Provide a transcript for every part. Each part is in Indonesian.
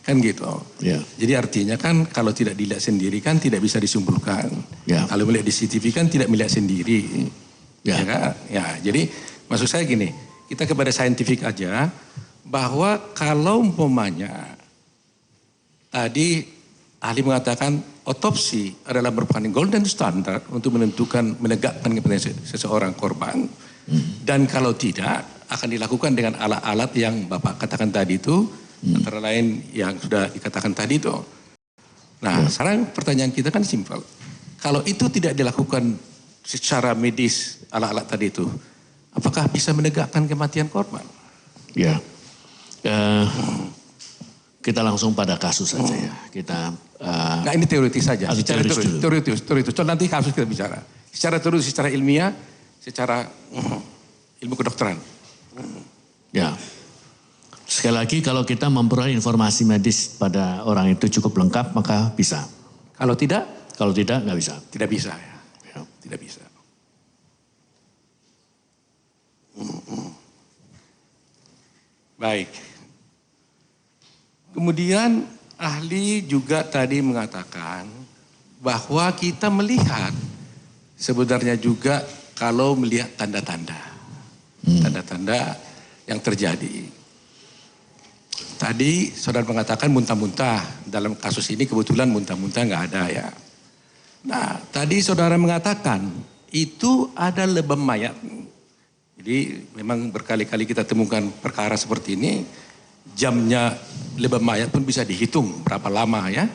Kan gitu. Ya. Jadi artinya kan kalau tidak dilihat sendiri kan tidak bisa disimpulkan. Ya. Kalau melihat di CCTV kan tidak melihat sendiri. Ya. Ya kan? Ya, jadi maksud saya gini, kita kepada saintifik aja bahwa kalau umpamanya tadi ahli mengatakan otopsi adalah merupakan golden standard untuk menentukan menegakkan kepentingan seseorang korban. Dan kalau tidak akan dilakukan dengan alat-alat yang Bapak katakan tadi itu. Antara lain yang sudah dikatakan tadi itu. Nah, sekarang pertanyaan kita kan simpel. Kalau itu tidak dilakukan secara medis alat-alat tadi itu, apakah bisa menegakkan kematian korban? Ya, kita langsung pada kasus saja ya. Kita. Nah ini teoritis saja. Secara teoritis. Nanti kasus kita bicara. Secara teoritis, secara ilmiah, secara ilmu kedokteran. Ya. Sekali lagi kalau kita memperoleh informasi medis pada orang itu cukup lengkap maka bisa. Kalau tidak? Kalau tidak nggak bisa. Tidak bisa ya. Tidak bisa. Baik. Kemudian ahli juga tadi mengatakan bahwa kita melihat sebenarnya juga kalau melihat tanda-tanda. Tanda-tanda yang terjadi. Tadi saudara mengatakan muntah-muntah. Dalam kasus ini kebetulan muntah-muntah nggak ada ya. Nah tadi saudara mengatakan itu ada lebam mayat. Jadi memang berkali-kali kita temukan perkara seperti ini. Jamnya lebam mayat pun bisa dihitung berapa lama ya.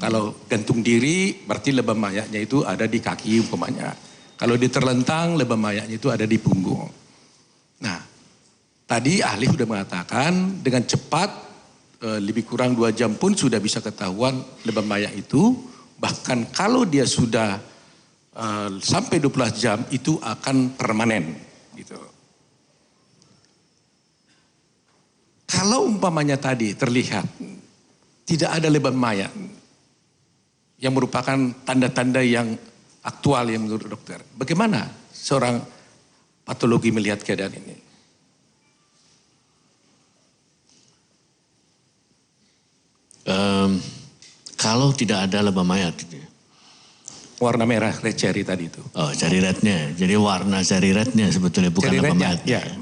Kalau gantung diri berarti lebam mayatnya itu ada di kaki umpamanya. Kalau diterlentang lebam mayatnya itu ada di punggung. Nah. Tadi ahli sudah mengatakan dengan cepat lebih kurang 2 jam pun sudah bisa ketahuan lebam mayat itu. Bahkan kalau dia sudah sampai 12 jam itu akan permanen. Gitu. Kalau umpamanya tadi terlihat tidak ada lebam mayat yang merupakan tanda-tanda yang aktual yang menurut dokter. Bagaimana seorang patologi melihat keadaan ini? Kalau tidak ada lebam mayat. Warna merah red cherry tadi itu. Oh, cherry rednya. Jadi warna cherry rednya sebetulnya bukan lebam mayatnya. Ya.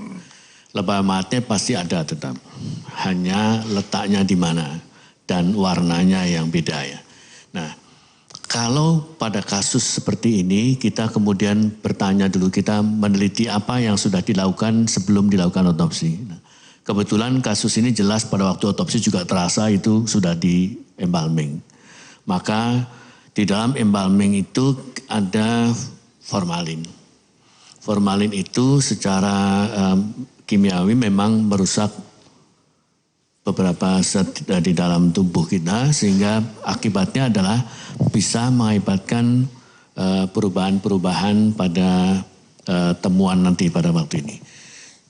Lebam mayatnya pasti ada tetap. Hanya letaknya di mana dan warnanya yang beda ya. Nah, kalau pada kasus seperti ini kita kemudian bertanya dulu, kita meneliti apa yang sudah dilakukan sebelum dilakukan otopsi. Nah, kebetulan kasus ini jelas pada waktu otopsi juga terasa itu sudah di embalming. Maka di dalam embalming itu ada formalin. Formalin itu secara kimiawi memang merusak beberapa zat di dalam tubuh kita sehingga akibatnya adalah bisa mengakibatkan perubahan-perubahan pada temuan nanti pada waktu ini.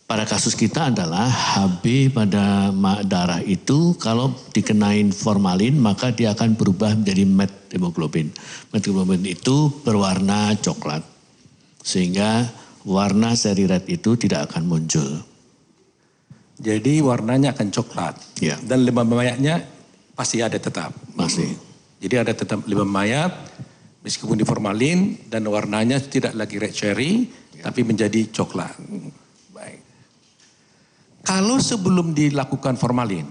Pada kasus kita adalah HB pada darah itu kalau dikenain formalin maka dia akan berubah menjadi methemoglobin. Methemoglobin itu berwarna coklat sehingga warna seri red itu tidak akan muncul. Jadi warnanya akan coklat ya. Dan lebam mayatnya pasti ada tetap. Masih. Jadi ada tetap lebam mayat meskipun di formalin dan warnanya tidak lagi red cherry tapi menjadi coklat. Kalau sebelum dilakukan formalin,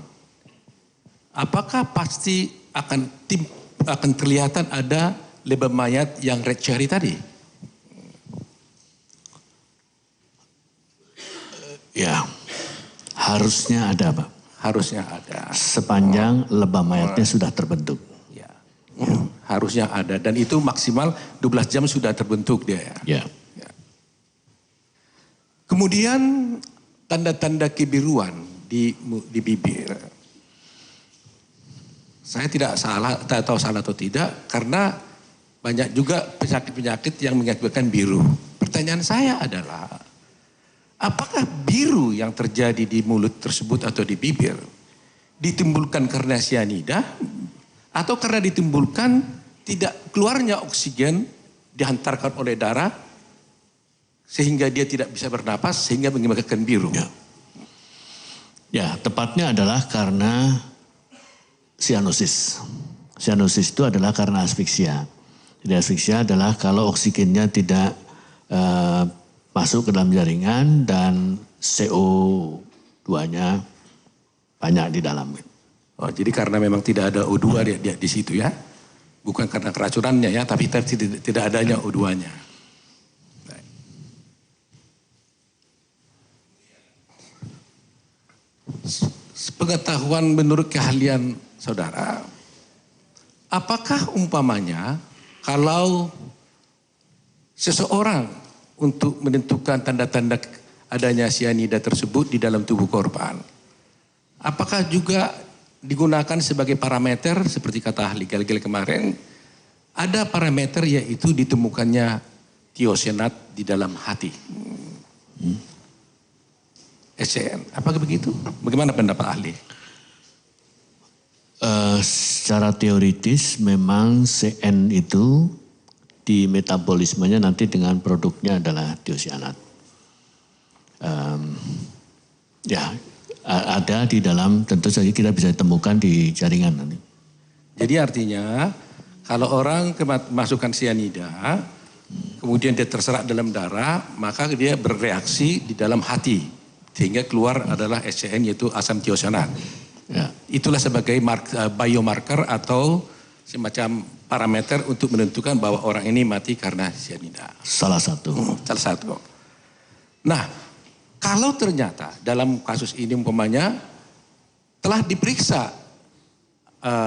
apakah pasti akan kelihatan ada lebam mayat yang red cherry tadi? Ya, harusnya ada Pak. Harusnya ada. Sepanjang lebam mayatnya sudah terbentuk. Ya. Harusnya ada dan itu maksimal 12 jam sudah terbentuk dia ya. Ya. Kemudian tanda-tanda kebiruan di bibir. Saya tidak tahu salah atau tidak karena banyak juga penyakit-penyakit yang mengakibatkan biru. Pertanyaan saya adalah apakah biru yang terjadi di mulut tersebut atau di bibir ditimbulkan karena sianida atau karena ditimbulkan tidak keluarnya oksigen dihantarkan oleh darah sehingga dia tidak bisa bernapas sehingga mengakibatkan biru. Ya, tepatnya adalah karena sianosis. Sianosis itu adalah karena asfiksia. Jadi asfiksia adalah kalau oksigennya tidak masuk ke dalam jaringan dan CO2-nya banyak di dalam. Oh, jadi karena memang tidak ada O2 di situ ya. Bukan karena keracunannya ya, tapi tidak adanya O2-nya. Pengetahuan menurut keahlian saudara, apakah umpamanya kalau seseorang untuk menentukan tanda-tanda adanya sianida tersebut di dalam tubuh korban, apakah juga digunakan sebagai parameter seperti kata ahli Galgel kemarin, ada parameter yaitu ditemukannya tiosianat di dalam hati. SCN, apakah begitu? Bagaimana pendapat ahli? Secara teoritis memang CN itu di metabolismenya nanti dengan produknya adalah tiosianat. Ya ada di dalam, tentu saja kita bisa temukan di jaringan nanti. Jadi artinya kalau orang masukkan sianida, kemudian dia terserap dalam darah, maka dia bereaksi di dalam hati. Sehingga keluar adalah SCN yaitu asam tiosianat. Ya. Itulah sebagai biomarker atau semacam parameter untuk menentukan bahwa orang ini mati karena sianida. Salah satu. Salah satu. Nah, kalau ternyata dalam kasus ini umpamanya telah diperiksa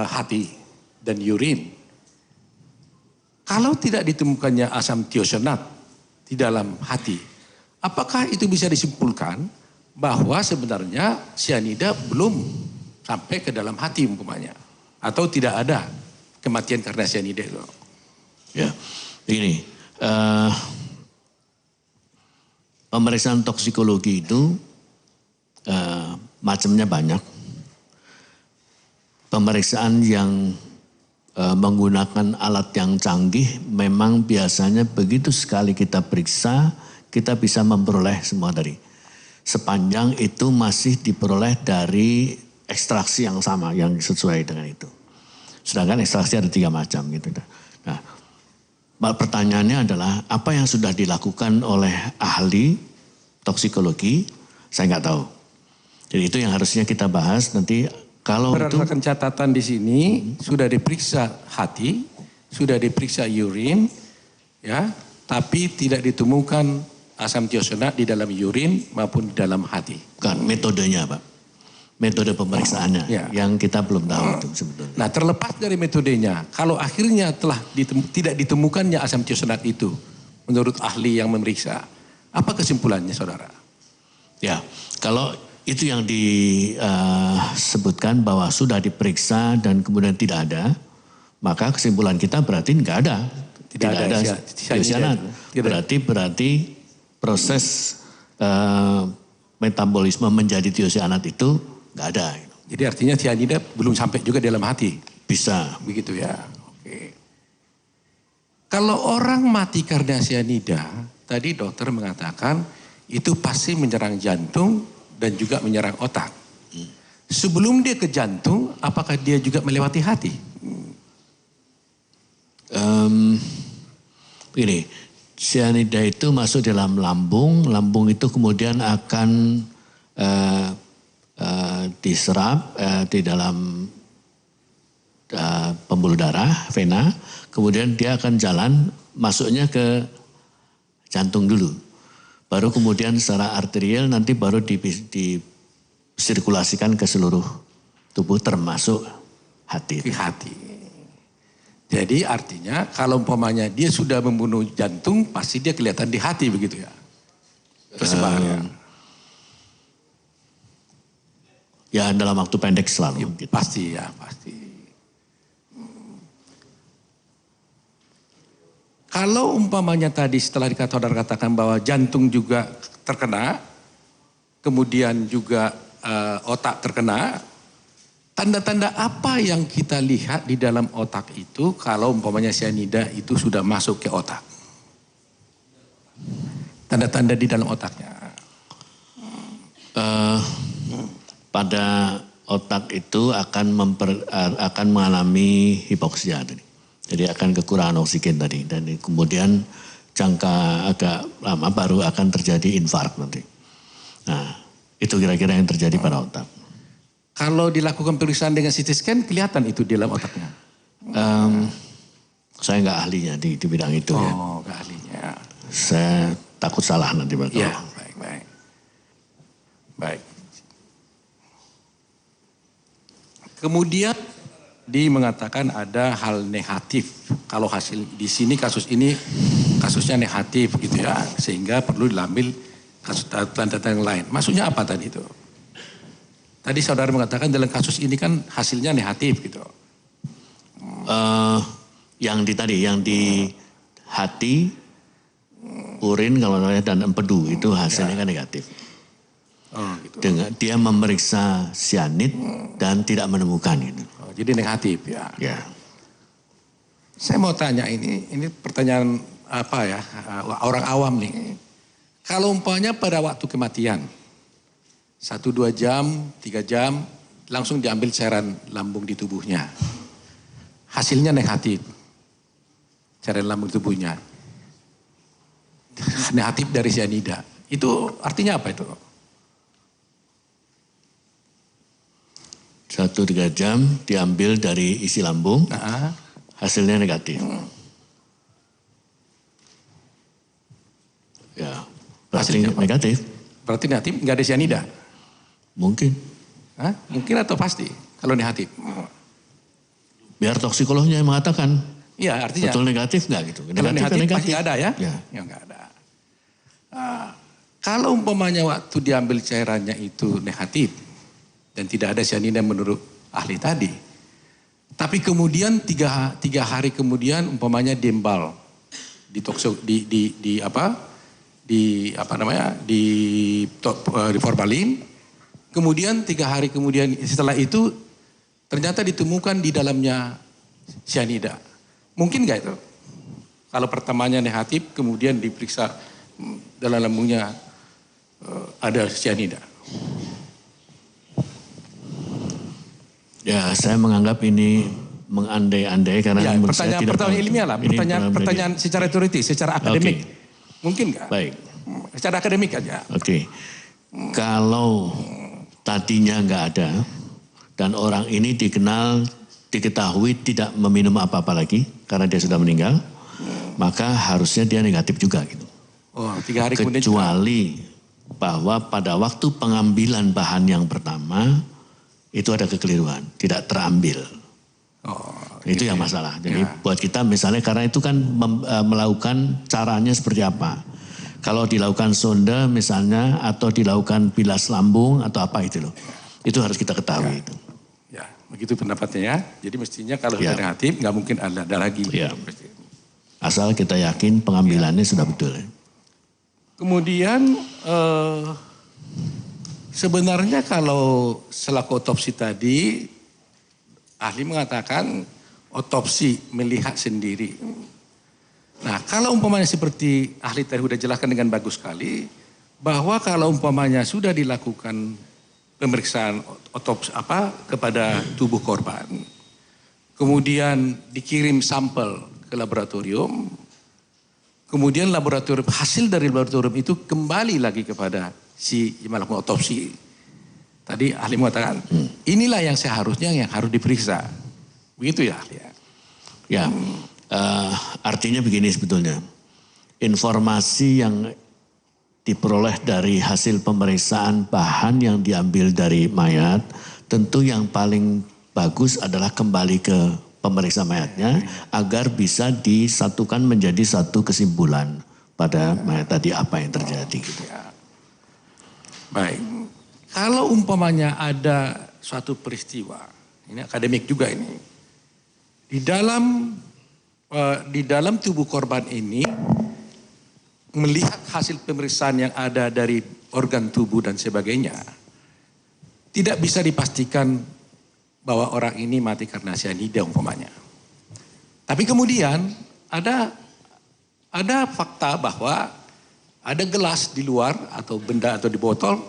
hati dan urin, kalau tidak ditemukannya asam tiosianat di dalam hati, apakah itu bisa disimpulkan bahwa sebenarnya sianida belum sampai ke dalam hati umpamanya, atau tidak ada kematian karena sianida itu? Ya, begini, pemeriksaan toksikologi itu macamnya banyak. Pemeriksaan yang menggunakan alat yang canggih memang biasanya begitu sekali kita periksa, kita bisa memperoleh semua dari. Sepanjang itu masih diperoleh dari ekstraksi yang sama, yang sesuai dengan itu. Sedangkan ekstraksi ada 3 macam gitu. Nah, pertanyaannya adalah apa yang sudah dilakukan oleh ahli toksikologi, saya nggak tahu. Jadi itu yang harusnya kita bahas nanti. Kalau berdasarkan catatan di sini sudah diperiksa hati, sudah diperiksa urin, ya, tapi tidak ditemukan asam tiosianat di dalam urin maupun di dalam hati. Bukan, metodenya Pak. Metode pemeriksaannya yang kita belum tahu itu sebetulnya. Nah, terlepas dari metodenya, kalau akhirnya telah tidak ditemukannya asam tiosianat itu menurut ahli yang memeriksa, apa kesimpulannya saudara? Ya, kalau itu yang disebutkan bahwa sudah diperiksa dan kemudian tidak ada, maka kesimpulan kita berarti nggak ada. Tidak ada tiosianat. Berarti proses metabolisme menjadi tiosianat itu nggak ada. Jadi artinya sianida belum sampai juga dalam hati. Bisa. Begitu ya. Oke. Kalau orang mati karena sianida, tadi dokter mengatakan itu pasti menyerang jantung dan juga menyerang otak. Sebelum dia ke jantung, apakah dia juga melewati hati? Ini sianida itu masuk dalam lambung, lambung itu kemudian akan diserap di dalam pembuluh darah, vena, kemudian dia akan jalan masuknya ke jantung dulu. Baru kemudian secara arterial nanti baru disirkulasikan ke seluruh tubuh termasuk hati. Ke hati. Jadi artinya kalau umpamanya dia sudah membunuh jantung, pasti dia kelihatan di hati begitu ya? Tersebarnya. Ya dalam waktu pendek selalu. Ya, gitu. Pasti ya, pasti. Kalau umpamanya tadi setelah saudara katakan bahwa jantung juga terkena, kemudian juga otak terkena, tanda-tanda apa yang kita lihat di dalam otak itu kalau umpamanya sianida itu sudah masuk ke otak? Tanda-tanda di dalam otaknya. Pada otak itu akan mengalami hipoksia tadi. Jadi akan kekurangan oksigen tadi. Dan kemudian jangka agak lama baru akan terjadi infark nanti. Nah, itu kira-kira yang terjadi pada otak. Kalau dilakukan pemeriksaan dengan CT scan kelihatan itu di dalam otaknya? Saya nggak ahlinya di bidang itu ya. Oh, nggak ahlinya. Saya takut salah nanti Pak. Iya, baik. Baik. Kemudian mengatakan ada hal negatif. Kalau hasil di sini kasusnya negatif gitu ya, sehingga perlu diambil kasus tanda-tanda yang lain. Maksudnya apa tadi itu? Tadi saudara mengatakan dalam kasus ini kan hasilnya negatif gitu. Yang di hati, urin kalau namanya dan empedu itu hasilnya kan negatif. Oh, gitu. Dengan dia memeriksa sianid dan tidak menemukan itu. Oh, jadi negatif ya. Ya. Saya mau tanya ini pertanyaan apa ya, orang awam nih. Kalau umpamanya pada waktu kematian, 1-2 jam, 3 jam, langsung diambil cairan lambung di tubuhnya. Hasilnya negatif. Cairan lambung tubuhnya. Negatif dari cyanida. Itu artinya apa itu? 1-3 jam diambil dari isi lambung, hasilnya negatif. Ya, berarti negatif. Berarti negatif, nggak ada cyanida? Mungkin. Hah? Mungkin atau pasti kalau negatif? Biar toksikolognya yang mengatakan. Iya, artinya. Betul negatif nggak gitu? Kalau negatif pasti nggak ada ya? Ya Nggak ada. Kalau umpamanya waktu diambil cairannya itu negatif dan tidak ada cyanida menurut ahli tadi, tapi kemudian tiga hari kemudian umpamanya diembal di formalin, kemudian 3 hari kemudian setelah itu ternyata ditemukan di dalamnya cyanida. Mungkin nggak itu? Kalau pertamanya negatif, kemudian diperiksa dalam lambungnya ada cyanida. Ya, saya menganggap ini mengandai-andai karena ya, saya tidak pertanyaan ilmiah lah, pertanyaan secara teoritis, secara akademik. Okay. Mungkin nggak? Baik. Secara akademik aja. Oke. Kalau tadinya nggak ada dan orang ini diketahui tidak meminum apa-apa lagi karena dia sudah meninggal, maka harusnya dia negatif juga gitu. Oh, 3 hari kemudian. Kecuali bahwa pada waktu pengambilan bahan yang pertama itu ada kekeliruan, tidak terambil. Oh, itu yang masalah. Jadi buat kita misalnya karena itu kan melakukan caranya seperti apa. Kalau dilakukan sonde misalnya atau dilakukan bilas lambung atau apa itu loh. Itu harus kita ketahui itu. Ya, begitu pendapatnya ya. Jadi mestinya kalau sudah negatif nggak mungkin ada lagi. Ya. Asal kita yakin pengambilannya sudah betul. Kemudian sebenarnya kalau selaku otopsi tadi, ahli mengatakan otopsi melihat sendiri. Nah, kalau umpamanya seperti ahli tadi sudah jelaskan dengan bagus sekali, bahwa kalau umpamanya sudah dilakukan pemeriksaan otopsi kepada tubuh korban, kemudian dikirim sampel ke laboratorium, kemudian hasil dari laboratorium itu kembali lagi kepada si yang melakukan otopsi. Tadi ahli mengatakan, inilah yang seharusnya yang harus diperiksa. Begitu ya ahli ya? Ya, artinya begini sebetulnya. Informasi yang diperoleh dari hasil pemeriksaan bahan yang diambil dari mayat, tentu yang paling bagus adalah kembali ke pemeriksa mayatnya agar bisa disatukan menjadi satu kesimpulan pada mayat tadi apa yang terjadi gitu. Baik, kalau umpamanya ada suatu peristiwa, ini akademik juga ini, di dalam tubuh korban ini melihat hasil pemeriksaan yang ada dari organ tubuh dan sebagainya, tidak bisa dipastikan bahwa orang ini mati karena cyanida umpamanya. Tapi kemudian ada fakta bahwa ada gelas di luar atau benda atau di botol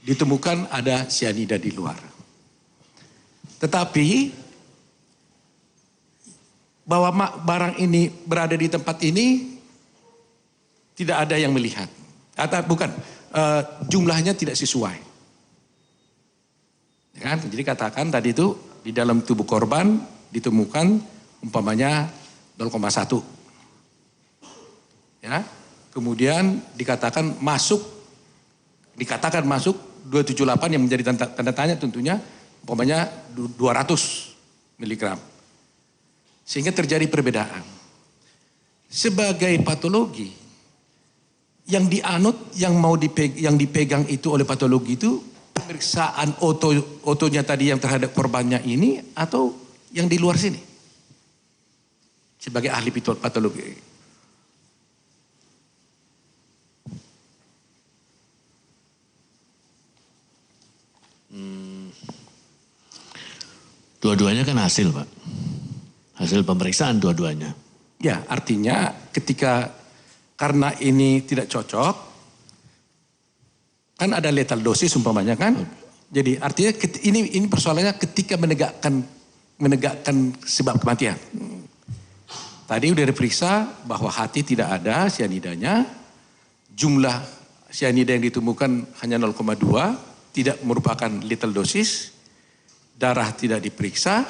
ditemukan ada cyanida di luar. Tetapi bahwa barang ini berada di tempat ini tidak ada yang melihat. Atau bukan, jumlahnya tidak sesuai. Ya kan? Jadi katakan tadi itu di dalam tubuh korban ditemukan umpamanya 0,1. Ya. Kemudian dikatakan masuk 278 yang menjadi tanda tanya tentunya umpamanya 200 miligram. Sehingga terjadi perbedaan. Sebagai patologi yang dianut, yang dipegang itu oleh patologi itu pemeriksaan otonya tadi yang terhadap korbannya ini atau yang di luar sini. Sebagai ahli patologi. Dua-duanya kan hasil, Pak. Hasil pemeriksaan dua-duanya. Ya, artinya karena ini tidak cocok, kan ada lethal dosis umpamanya kan. Jadi artinya ini persoalannya ketika menegakkan sebab kematian. Tadi udah diperiksa bahwa hati tidak ada sianidanya, jumlah sianida yang ditemukan hanya 0,2, tidak merupakan lethal dosis, darah tidak diperiksa,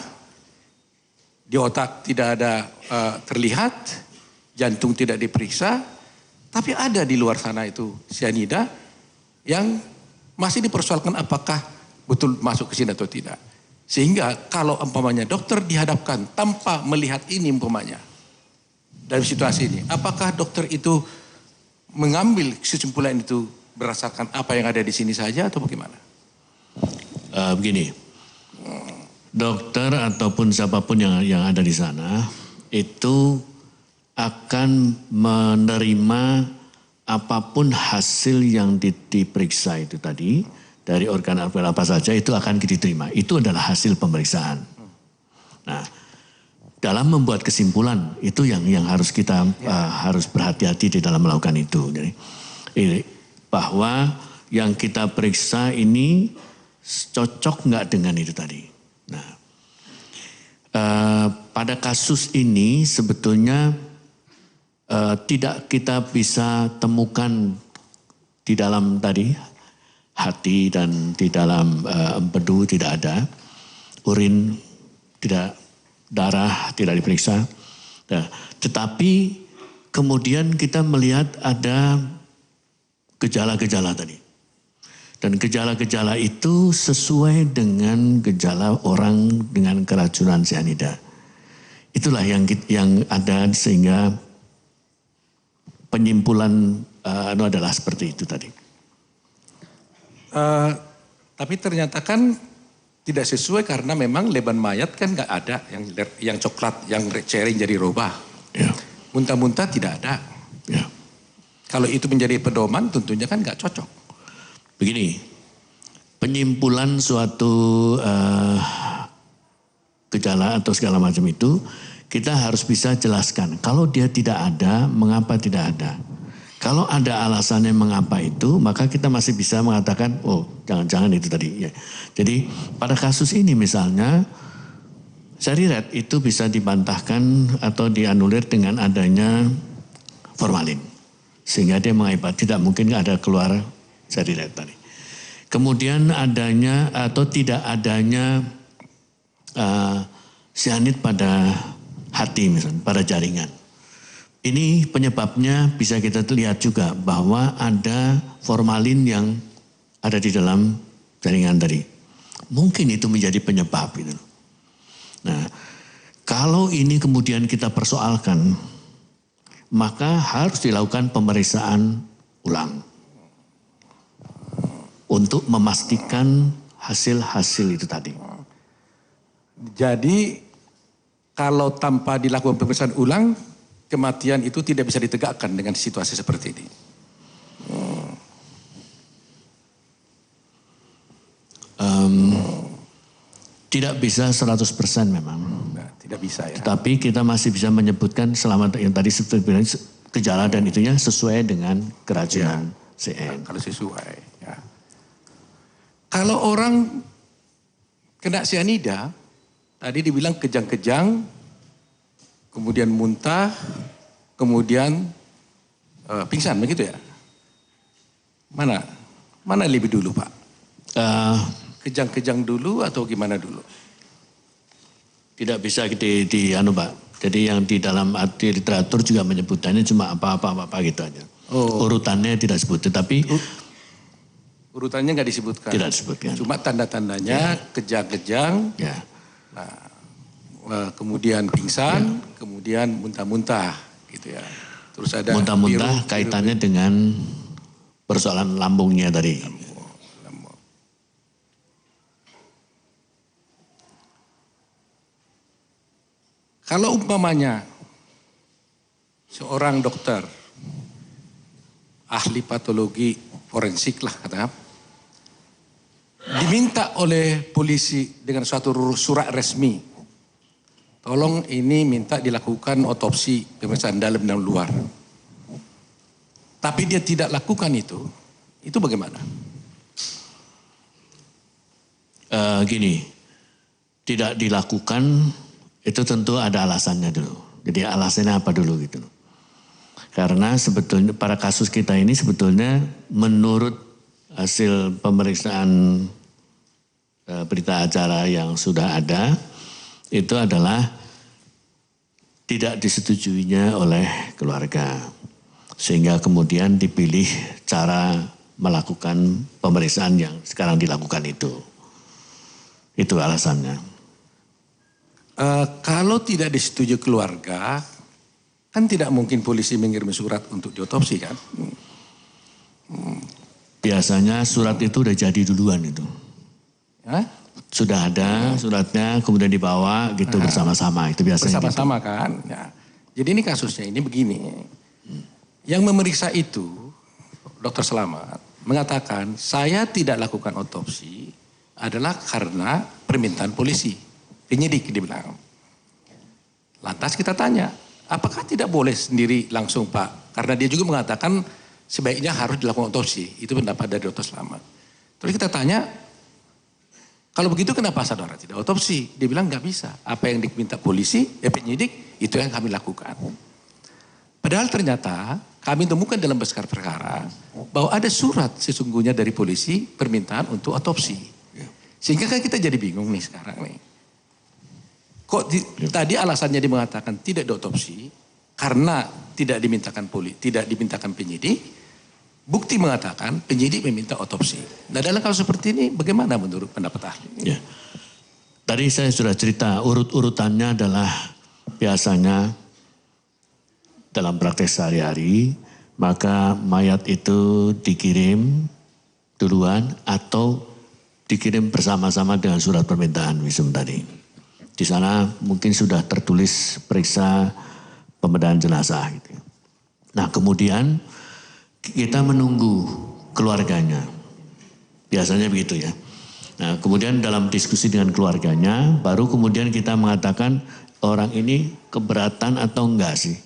di otak tidak ada terlihat, jantung tidak diperiksa, tapi ada di luar sana itu sianida yang masih dipersoalkan apakah betul masuk ke sini atau tidak. Sehingga kalau umpamanya dokter dihadapkan tanpa melihat ini umpamanya dalam situasi ini, apakah dokter itu mengambil kesimpulan itu berdasarkan apa yang ada di sini saja atau bagaimana? Begini, dokter ataupun siapapun yang ada di sana itu akan menerima apapun hasil yang diperiksa itu tadi dari organ-organ apa saja itu akan diterima. Itu adalah hasil pemeriksaan. Nah, dalam membuat kesimpulan itu yang harus kita harus berhati-hati di dalam melakukan itu. Jadi bahwa yang kita periksa ini cocok nggak dengan itu tadi. Nah, pada kasus ini sebetulnya tidak kita bisa temukan di dalam tadi hati dan di dalam empedu tidak ada, urin tidak, darah tidak diperiksa. Nah, tetapi kemudian kita melihat ada gejala-gejala tadi. Dan gejala-gejala itu sesuai dengan gejala orang dengan keracunan sianida. Itulah yang ada sehingga penyimpulan adalah seperti itu tadi. Tapi ternyata kan tidak sesuai karena memang leban mayat kan nggak ada yang coklat, yang sharing jadi robah. Ya. Muntah-muntah tidak ada. Ya. Kalau itu menjadi pedoman tentunya kan nggak cocok. Begini, penyimpulan suatu gejala atau segala macam itu kita harus bisa jelaskan. Kalau dia tidak ada, mengapa tidak ada? Kalau ada alasannya mengapa itu, maka kita masih bisa mengatakan, oh jangan-jangan itu tadi. Ya. Jadi pada kasus ini misalnya, syariat itu bisa dibantahkan atau dianulir dengan adanya formalin. Sehingga dia mengakibat tidak mungkin ada keluar syariat tadi. Kemudian adanya atau tidak adanya sianid pada hati misalnya, pada jaringan. Ini penyebabnya bisa kita lihat juga bahwa ada formalin yang ada di dalam jaringan tadi. Mungkin itu menjadi penyebab itu. Nah, kalau ini kemudian kita persoalkan, maka harus dilakukan pemeriksaan ulang untuk memastikan hasil-hasil itu tadi. Jadi kalau tanpa dilakukan pemeriksaan ulang, kematian itu tidak bisa ditegakkan dengan situasi seperti ini. Tidak bisa 100% memang. Nah, tidak bisa ya. Tetapi kita masih bisa menyebutkan selama yang tadi sebenarnya gejala dan itunya sesuai dengan keracunan CN. Kalau sesuai. Ya. Kalau orang kena sianida, Tadi dibilang kejang-kejang, kemudian muntah, kemudian pingsan, begitu ya? Mana lebih dulu, Pak? Kejang-kejang dulu atau gimana dulu? Tidak bisa Pak. Jadi yang di dalam literatur juga menyebutkannya cuma apa gitu aja. Urutannya tidak disebut, tapi urutannya nggak disebutkan. Tidak disebutkan. Cuma tanda-tandanya kejang-kejang. Ya. Nah, kemudian pingsan, kemudian muntah-muntah, gitu ya. Terus ada muntah-muntah kaitannya dengan persoalan lambungnya tadi. Lambung. Kalau umpamanya seorang dokter, ahli patologi forensik lah kata, diminta oleh polisi dengan suatu surat resmi, tolong ini minta dilakukan otopsi pemeriksaan dalam dan luar. Tapi dia tidak lakukan itu bagaimana? Gini, tidak dilakukan itu tentu ada alasannya dulu. Jadi alasannya apa dulu gitu. Karena sebetulnya pada kasus kita ini sebetulnya menurut hasil pemeriksaan berita acara yang sudah ada, itu adalah tidak disetujuinya oleh keluarga. Sehingga kemudian dipilih cara melakukan pemeriksaan yang sekarang dilakukan itu. Itu alasannya. Kalau tidak disetujui keluarga, kan tidak mungkin polisi mengirim surat untuk diotopsi kan? Biasanya surat itu udah jadi duluan itu. Hah? Sudah ada suratnya, kemudian dibawa gitu bersama-sama. Itu biasanya bersama-sama gitu. Kan? Ya. Jadi ini kasusnya ini begini. Yang memeriksa itu, Dokter Selamat, mengatakan saya tidak lakukan otopsi adalah karena permintaan polisi. Penyidik dia bilang. Lantas kita tanya, apakah tidak boleh sendiri langsung Pak? Karena dia juga mengatakan sebaiknya harus dilakukan otopsi. Itu pendapat dari Dokter Selamat. Terus kita tanya, kalau begitu kenapa saudara tidak otopsi? Dia bilang nggak bisa. Apa yang diminta polisi, penyidik, itu yang kami lakukan. Padahal ternyata kami temukan dalam berkas perkara bahwa ada surat sesungguhnya dari polisi permintaan untuk otopsi. Sehingga kan kita jadi bingung nih sekarang nih. Kok tadi alasannya dia mengatakan tidak diotopsi karena tidak dimintakan penyidik. Bukti mengatakan penyidik meminta otopsi. Nah dalam kasus seperti ini bagaimana menurut pendapat ahli? Ya. Tadi saya sudah cerita urut-urutannya adalah biasanya dalam praktek sehari-hari maka mayat itu dikirim duluan atau dikirim bersama-sama dengan surat permintaan visum tadi. Di sana mungkin sudah tertulis periksa pembedahan jenazah. Gitu. Nah kemudian kita menunggu keluarganya. Biasanya begitu ya. Nah kemudian dalam diskusi dengan keluarganya baru kemudian kita mengatakan orang ini keberatan atau enggak sih.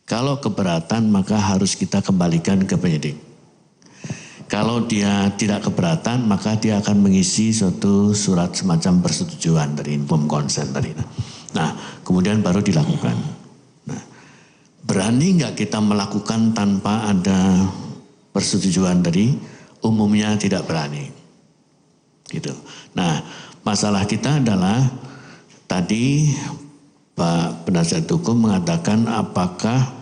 Kalau keberatan maka harus kita kembalikan ke penyidik. Kalau dia tidak keberatan maka dia akan mengisi suatu surat semacam persetujuan dari informed consent tadi. Nah kemudian baru dilakukan. Nah, berani nggak kita melakukan tanpa ada persetujuan dari? Umumnya tidak berani. Gitu. Nah masalah kita adalah tadi Pak Penasihat Hukum mengatakan apakah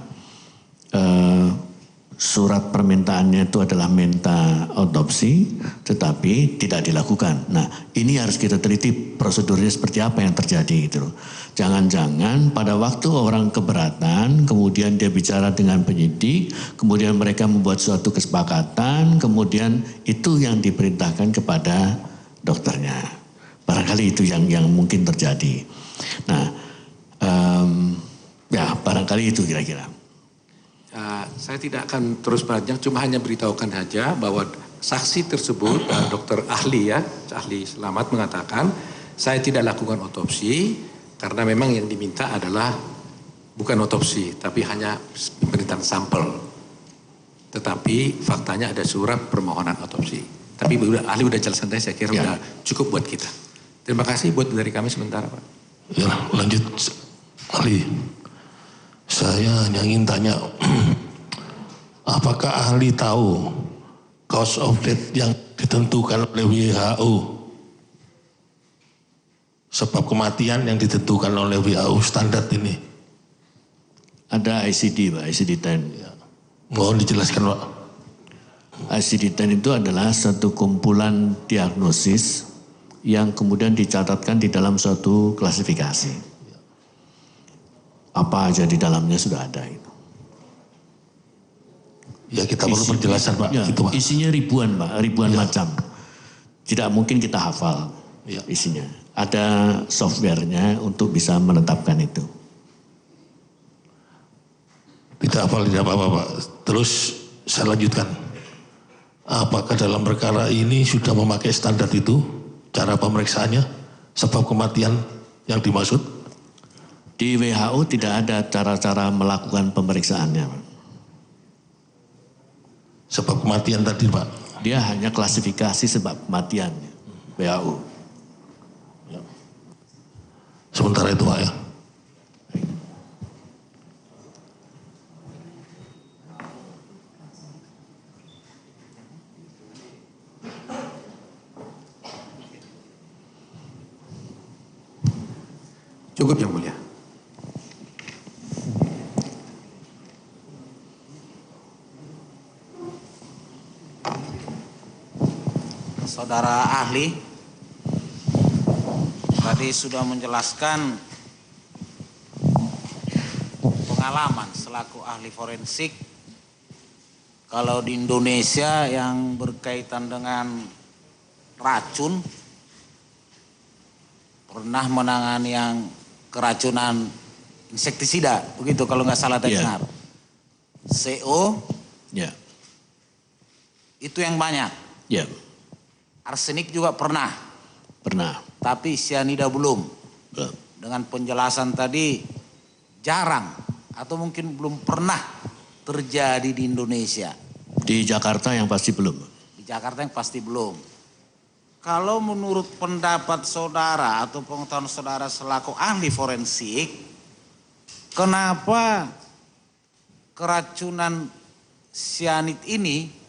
surat permintaannya itu adalah minta otopsi tetapi tidak dilakukan. Nah ini harus kita teliti prosedurnya seperti apa yang terjadi gitu loh. Jangan-jangan pada waktu orang keberatan kemudian dia bicara dengan penyidik, kemudian mereka membuat suatu kesepakatan, kemudian itu yang diperintahkan kepada dokternya. Barangkali itu yang mungkin terjadi. Nah ya barangkali itu kira-kira. Saya tidak akan terus panjang, cuma hanya beritahukan saja bahwa saksi tersebut, dokter ahli ahli Selamat mengatakan, saya tidak lakukan otopsi karena memang yang diminta adalah bukan otopsi, tapi hanya pemberitaan sampel. Tetapi faktanya ada surat permohonan otopsi. Tapi ahli udah jelaskan tadi, saya kira udah cukup buat kita. Terima kasih buat dari kami sementara Pak. Ya, lanjut ahli. Saya hanya ingin tanya, apakah ahli tahu cause of death yang ditentukan oleh WHO? Sebab kematian yang ditentukan oleh WHO standar ini. Ada ICD Pak, ICD-10. Ya. Mohon dijelaskan Pak. ICD-10 itu adalah satu kumpulan diagnosis yang kemudian dicatatkan di dalam suatu klasifikasi. Apa aja di dalamnya sudah ada itu. Ya kita perlu penjelasan Pak. Ya, itu, Pak. Isinya ribuan Pak, ribuan macam. Tidak mungkin kita hafal isinya. Ada softwarenya untuk bisa menetapkan itu. Tidak hafal, tidak apa-apa Pak. Terus saya lanjutkan. Apakah dalam perkara ini sudah memakai standar itu, cara pemeriksaannya, sebab kematian yang dimaksud? Di WHO tidak ada cara-cara melakukan pemeriksaannya Pak. Sebab kematian tadi Pak. Dia hanya klasifikasi sebab kematian WHO. Ya. Sementara itu Pak ya. Cukup yang mulia. Saudara ahli tadi sudah menjelaskan pengalaman selaku ahli forensik kalau di Indonesia yang berkaitan dengan racun pernah menangani yang keracunan insektisida, begitu kalau nggak salah tadi dengar. CO itu yang banyak. Arsenik juga pernah. Tapi sianida belum. Dengan penjelasan tadi jarang atau mungkin belum pernah terjadi di Indonesia. Di Jakarta yang pasti belum. Di Jakarta yang pasti belum. Kalau menurut pendapat saudara atau pengetahuan saudara selaku ahli forensik, kenapa keracunan sianid ini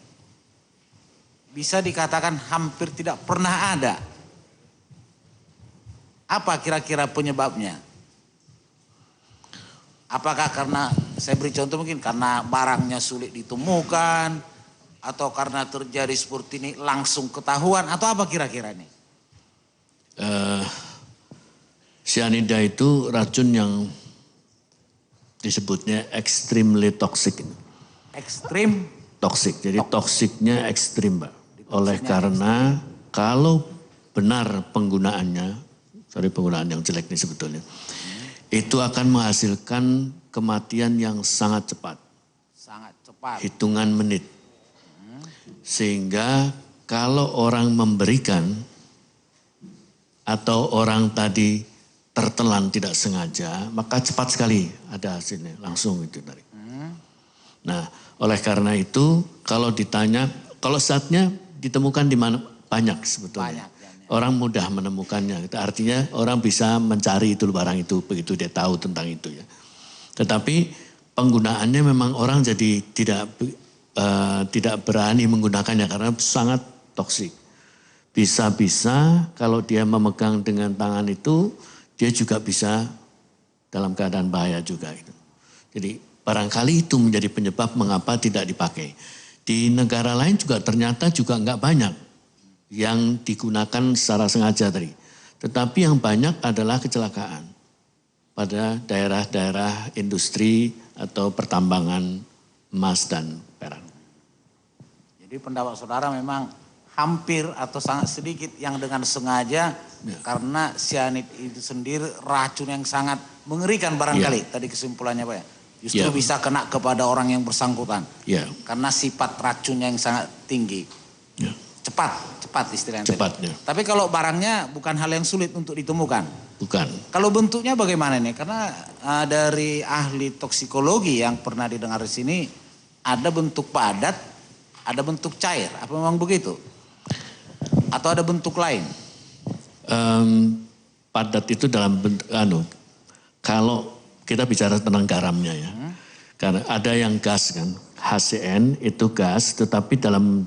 bisa dikatakan hampir tidak pernah ada? Apa kira-kira penyebabnya? Apakah karena, saya beri contoh mungkin karena barangnya sulit ditemukan, atau karena terjadi seperti ini langsung ketahuan, atau apa kira-kira ini? Sianida itu racun yang disebutnya extremely toxic. Ekstrim? Toxic, jadi toksiknya ekstrim Pak. Oleh karena kalau benar penggunaannya, sorry penggunaan yang jelek ini sebetulnya, itu akan menghasilkan kematian yang sangat cepat. Sangat cepat. Hitungan menit. Sehingga kalau orang memberikan atau orang tadi tertelan tidak sengaja, maka cepat sekali ada hasilnya, langsung itu tadi. Nah, oleh karena itu kalau ditanya, kalau saatnya ditemukan di mana banyak sebetulnya. Orang mudah menemukannya. Itu artinya orang bisa mencari itu barang itu begitu dia tahu tentang itu ya. Tetapi penggunaannya memang orang jadi tidak berani menggunakannya karena sangat toksik. Bisa-bisa kalau dia memegang dengan tangan itu dia juga bisa dalam keadaan bahaya juga itu. Jadi barangkali itu menjadi penyebab mengapa tidak dipakai. Di negara lain juga ternyata juga enggak banyak yang digunakan secara sengaja tadi. Tetapi yang banyak adalah kecelakaan pada daerah-daerah industri atau pertambangan emas dan perak. Jadi pendapat saudara memang hampir atau sangat sedikit yang dengan sengaja karena sianid itu sendiri racun yang sangat mengerikan barangkali. Tadi kesimpulannya Pak ya. Justru bisa kena kepada orang yang bersangkutan. Karena sifat racunnya yang sangat tinggi. Cepat istilahnya. Tapi kalau barangnya bukan hal yang sulit untuk ditemukan. Bukan. Kalau bentuknya bagaimana nih? Karena dari ahli toksikologi yang pernah didengar di sini ada bentuk padat, ada bentuk cair. Apa memang begitu? Atau ada bentuk lain? padat itu dalam bentuk, kalau kita bicara tentang garamnya ya. Karena ada yang gas kan, HCN itu gas, tetapi dalam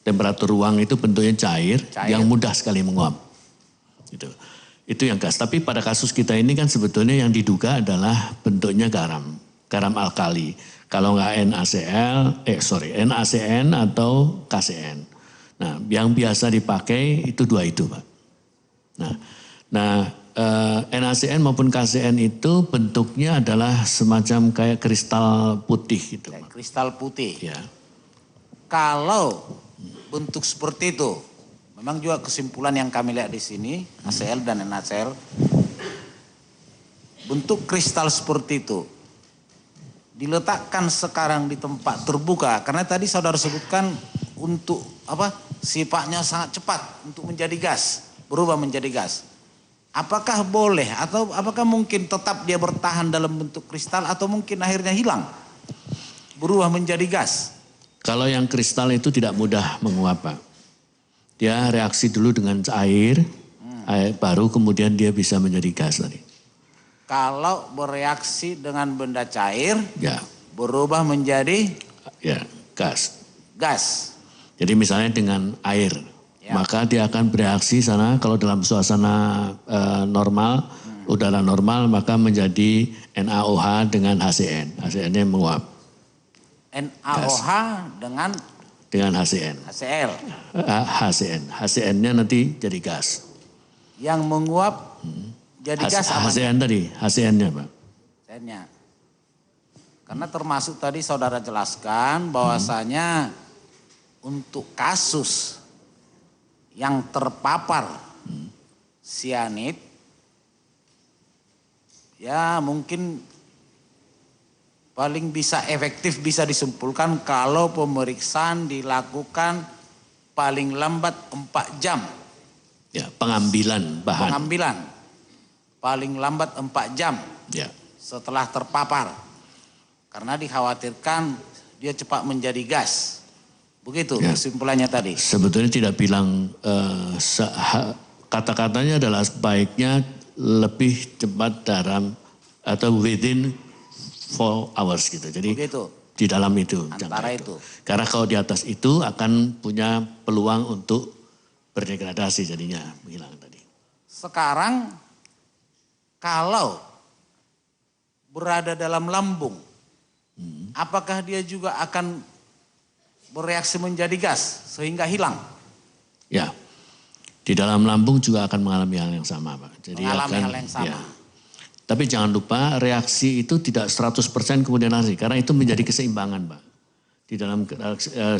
temperatur ruang itu bentuknya cair, yang mudah sekali menguap. Itu yang gas. Tapi pada kasus kita ini kan sebetulnya yang diduga adalah bentuknya garam alkali. Kalau nggak NaCN atau KCN. Nah, yang biasa dipakai itu dua itu, Pak. Nah, NaCN maupun KCN itu bentuknya adalah semacam kayak kristal putih gitu. Kayak kristal putih. Ya. Kalau bentuk seperti itu, memang juga kesimpulan yang kami lihat di sini, HCl dan NaCl, bentuk kristal seperti itu diletakkan sekarang di tempat terbuka, karena tadi saudara sebutkan untuk sifatnya sangat cepat untuk menjadi gas, berubah menjadi gas. Apakah boleh atau apakah mungkin tetap dia bertahan dalam bentuk kristal atau mungkin akhirnya hilang, berubah menjadi gas? Kalau yang kristal itu tidak mudah menguap, Pak. Dia reaksi dulu dengan air, baru kemudian dia bisa menjadi gas tadi. Kalau bereaksi dengan benda cair, ya, berubah menjadi gas. Gas. Jadi misalnya dengan air, maka dia akan bereaksi sana kalau dalam suasana normal, udara normal, maka menjadi NaOH dengan HCN. HCN-nya menguap. NaOH dengan HCN. HCl. HCN-nya nanti jadi gas. Yang menguap jadi gas apa? HCN tadi, HCN-nya Pak. HCN-nya. Karena termasuk tadi saudara jelaskan bahwasanya untuk kasus yang terpapar sianid, ya mungkin paling bisa efektif bisa disimpulkan kalau pemeriksaan dilakukan paling lambat 4 jam. Ya, pengambilan bahan. Pengambilan paling lambat 4 jam setelah terpapar. Karena dikhawatirkan dia cepat menjadi gas. Begitu kesimpulannya tadi. Sebetulnya tidak bilang, kata-katanya adalah sebaiknya lebih cepat dalam atau within 4 hours gitu. Jadi begitu. Di dalam itu. Antara itu. Karena kalau di atas itu akan punya peluang untuk berdegradasi jadinya menghilang tadi. Sekarang kalau berada dalam lambung, apakah dia juga akan bereaksi menjadi gas sehingga hilang? Ya, di dalam lambung juga akan mengalami hal yang sama, Pak. Jadi mengalami hal yang sama. Ya. Tapi jangan lupa reaksi itu tidak 100% kemudian hasil, karena itu menjadi keseimbangan, Pak. Di dalam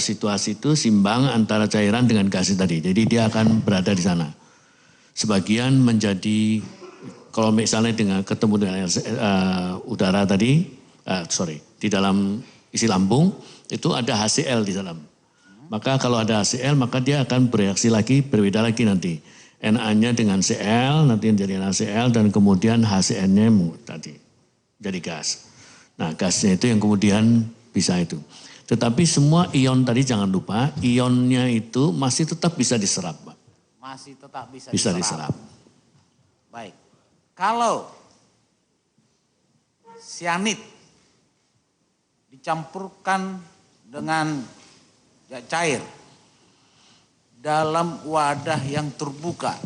situasi itu simbang antara cairan dengan gas tadi. Jadi dia akan berada di sana. Sebagian menjadi, kalau misalnya dengan ketemu dengan udara tadi, di dalam isi lambung itu ada HCl di dalam. Maka kalau ada HCl maka dia akan bereaksi lagi, berbeda lagi nanti. Na-nya dengan Cl nanti jadi NaCl dan kemudian HCN-nya tadi jadi gas. Nah gasnya itu yang kemudian bisa itu. Tetapi semua ion tadi jangan lupa, ionnya itu masih tetap bisa diserap, Pak. Masih tetap bisa diserap. Baik. Kalau sianid dicampurkan dengan cair dalam wadah yang terbuka,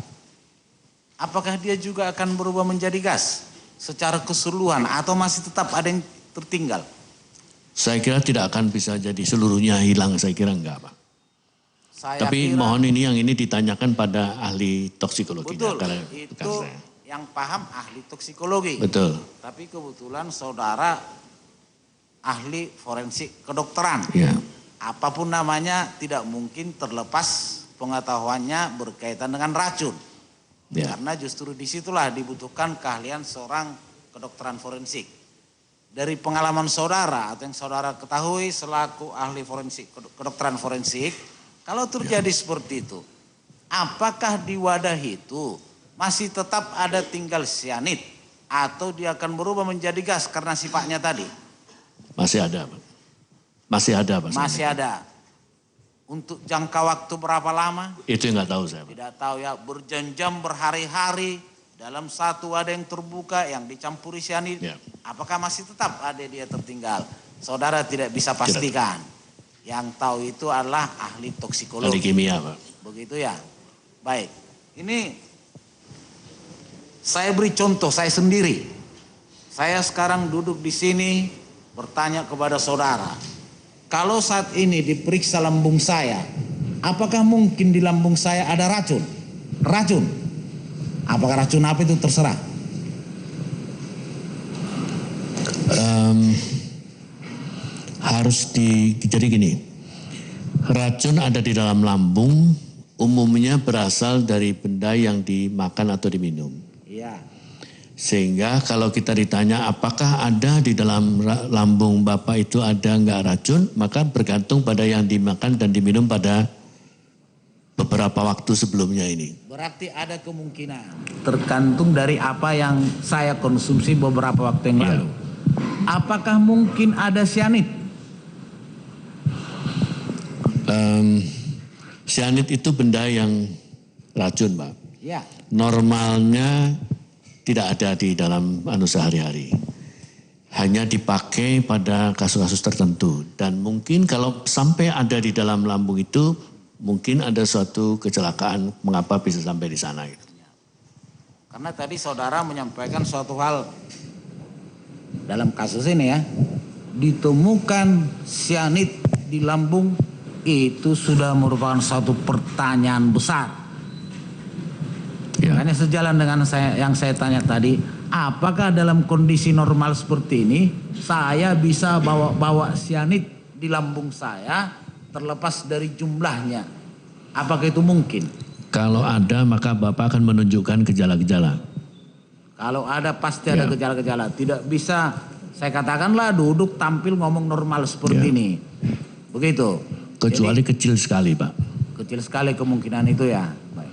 apakah dia juga akan berubah menjadi gas secara keseluruhan atau masih tetap ada yang tertinggal? Saya kira tidak akan bisa jadi seluruhnya hilang, saya kira enggak, Pak. Tapi mohon yang ini ditanyakan pada ahli toksikologi. Betul, itu yang paham ahli toksikologi. Betul. Tapi kebetulan saudara ahli forensik kedokteran. Ya. Apapun namanya tidak mungkin terlepas pengetahuannya berkaitan dengan racun. Ya. Karena justru disitulah dibutuhkan keahlian seorang kedokteran forensik. Dari pengalaman saudara atau yang saudara ketahui selaku ahli forensik, kedokteran forensik, kalau terjadi seperti itu, apakah di wadah itu masih tetap ada tinggal sianid atau dia akan berubah menjadi gas karena sifatnya tadi? Masih ada, Pak. Masih ada, Pak. Masih ada. Untuk jangka waktu berapa lama? Itu yang nggak tahu saya, Pak. Tidak tahu ya, berjam-jam, berhari-hari. Dalam satu ada yang terbuka, yang dicampuri cyanida. Ya. Apakah masih tetap ada dia tertinggal? Saudara tidak bisa pastikan. Yang tahu itu adalah ahli toksikologi. Ahli kimia, Pak. Begitu ya. Baik. Ini saya beri contoh saya sendiri. Saya sekarang duduk di sini bertanya kepada saudara. Kalau saat ini diperiksa lambung saya, apakah mungkin di lambung saya ada racun? Racun. Apakah racun apa itu terserah. Jadi gini, racun ada di dalam lambung umumnya berasal dari benda yang dimakan atau diminum. Iya. Sehingga kalau kita ditanya apakah ada di dalam lambung Bapak itu ada enggak racun, maka bergantung pada yang dimakan dan diminum pada beberapa waktu sebelumnya ini. Berarti ada kemungkinan. Tergantung dari apa yang saya konsumsi beberapa waktu yang lalu. Apakah mungkin ada cyanida? Cyanida itu benda yang racun, Pak. Ya. Normalnya tidak ada di dalam sehari-hari. Hanya dipakai pada kasus-kasus tertentu. Dan mungkin kalau sampai ada di dalam lambung itu, mungkin ada suatu kecelakaan mengapa bisa sampai di sana. Gitu. Karena tadi saudara menyampaikan suatu hal dalam kasus ini ya. Ditemukan cyanida di lambung itu sudah merupakan suatu pertanyaan besar. Ya. Makanya sejalan dengan yang saya tanya tadi, apakah dalam kondisi normal seperti ini saya bisa bawa cyanida di lambung saya terlepas dari jumlahnya? Apakah itu mungkin? Kalau ada maka Bapak akan menunjukkan gejala-gejala. Kalau ada pasti ada gejala-gejala. Tidak bisa saya katakanlah duduk tampil ngomong normal seperti ini. Begitu. Kecuali kecil sekali, Pak. Kecil sekali kemungkinan itu ya. Baik.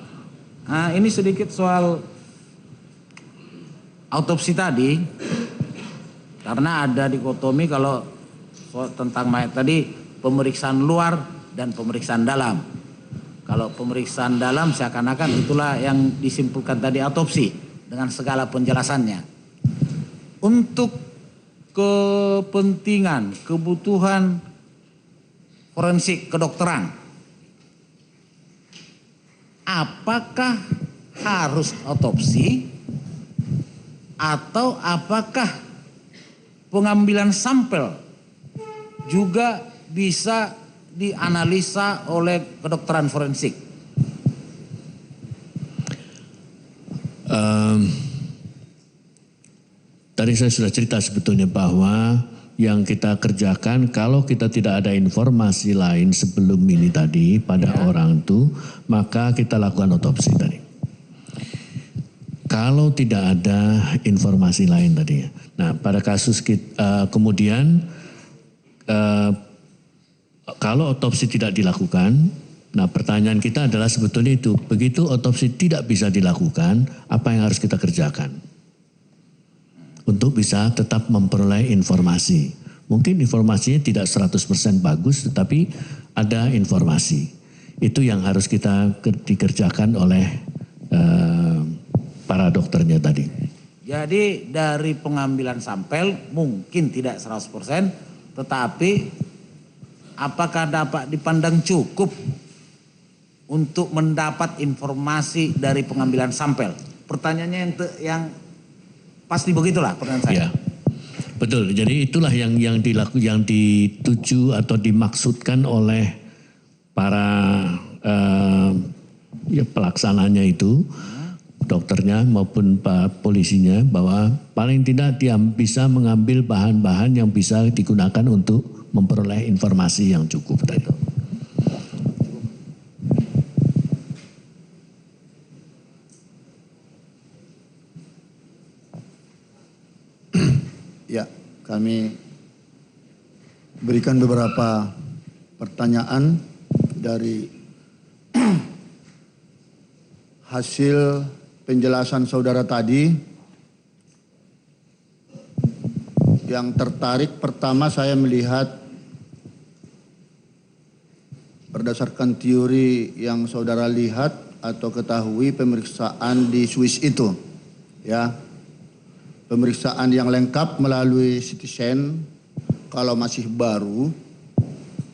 Nah, ini sedikit soal autopsi tadi. Karena ada dikotomi kalau tentang mayat tadi pemeriksaan luar dan pemeriksaan dalam. Kalau pemeriksaan dalam seakan-akan itulah yang disimpulkan tadi autopsi dengan segala penjelasannya. Untuk kepentingan, kebutuhan forensik kedokteran, apakah harus otopsi atau apakah pengambilan sampel juga bisa dianalisa oleh kedokteran forensik? Tadi saya sudah cerita sebetulnya bahwa yang kita kerjakan kalau kita tidak ada informasi lain sebelum ini tadi pada orang itu, maka kita lakukan otopsi tadi. Kalau tidak ada informasi lain tadi. Nah, pada kasus kita, kemudian kalau otopsi tidak dilakukan, nah pertanyaan kita adalah sebetulnya itu, begitu otopsi tidak bisa dilakukan, apa yang harus kita kerjakan? Untuk bisa tetap memperoleh informasi. Mungkin informasinya tidak 100% bagus, tetapi ada informasi. Itu yang harus kita dikerjakan oleh para dokternya tadi. Jadi dari pengambilan sampel mungkin tidak 100%, tetapi apakah dapat dipandang cukup untuk mendapat informasi dari pengambilan sampel? Pertanyaannya yang pasti begitulah pertanyaan saya. Ya, betul. Jadi itulah yang dituju atau dimaksudkan oleh para pelaksananya itu, dokternya maupun polisinya, bahwa paling tidak dia bisa mengambil bahan-bahan yang bisa digunakan untuk memperoleh informasi yang cukup. Itu. Ya, kami berikan beberapa pertanyaan dari hasil penjelasan saudara tadi. Yang tertarik pertama saya melihat berdasarkan teori yang saudara lihat atau ketahui pemeriksaan di Swiss itu, ya, pemeriksaan yang lengkap melalui CT scan, kalau masih baru,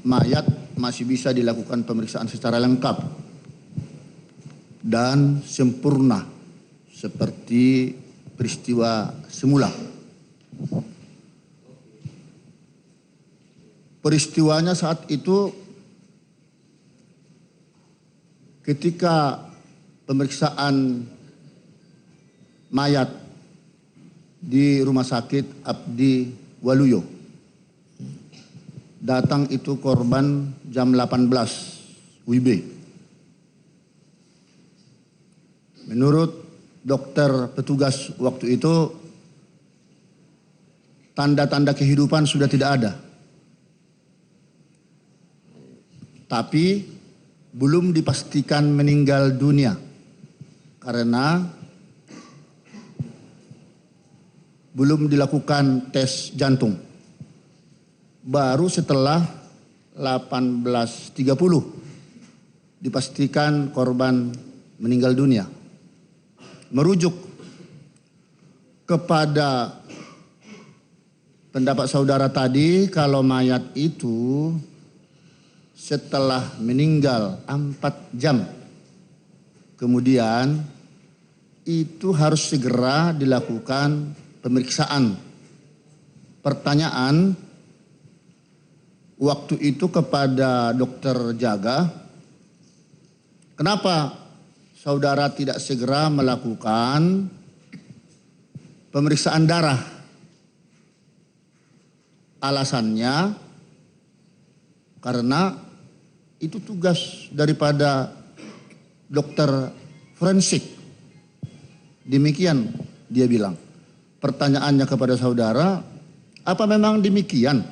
mayat masih bisa dilakukan pemeriksaan secara lengkap dan sempurna seperti peristiwa semula. Peristiwanya saat itu ketika pemeriksaan mayat di Rumah Sakit Abdi Waluyo. Datang itu korban jam 18 WIB. Menurut dokter petugas waktu itu, tanda-tanda kehidupan sudah tidak ada. Tapi belum dipastikan meninggal dunia karena belum dilakukan tes jantung. Baru setelah 18.30 dipastikan korban meninggal dunia. Merujuk kepada pendapat saudara tadi, kalau mayat itu setelah meninggal 4 jam kemudian itu harus segera dilakukan pemeriksaan. Pertanyaan waktu itu kepada dokter jaga, kenapa saudara tidak segera melakukan pemeriksaan darah? Alasannya karena itu tugas daripada dokter forensik. Demikian dia bilang. Pertanyaannya kepada saudara, apa memang demikian?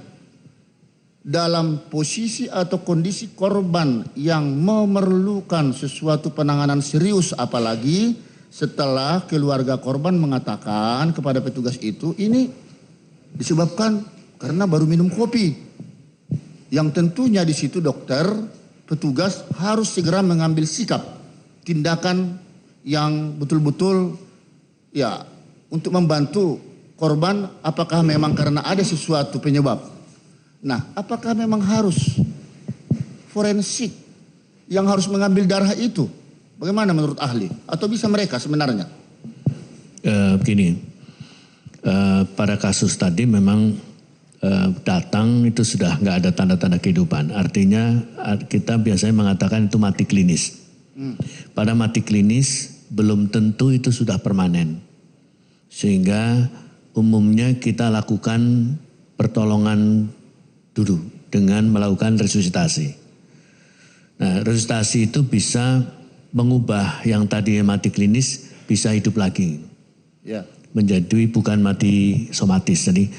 Dalam posisi atau kondisi korban yang memerlukan sesuatu penanganan serius, apalagi setelah keluarga korban mengatakan kepada petugas itu, ini disebabkan karena baru minum kopi. Yang tentunya di situ dokter, petugas harus segera mengambil sikap, tindakan yang betul-betul ya untuk membantu korban apakah memang karena ada sesuatu penyebab. Nah, apakah memang harus forensik yang harus mengambil darah itu? Bagaimana menurut ahli? Atau bisa mereka sebenarnya? Begini, pada kasus tadi memang datang itu sudah nggak ada tanda-tanda kehidupan. Artinya kita biasanya mengatakan itu mati klinis. Pada mati klinis belum tentu itu sudah permanen. Sehingga umumnya kita lakukan pertolongan dulu dengan melakukan resusitasi. Nah, resusitasi itu bisa mengubah yang tadi mati klinis bisa hidup lagi. Ya. Menjadi bukan mati somatis. Jadi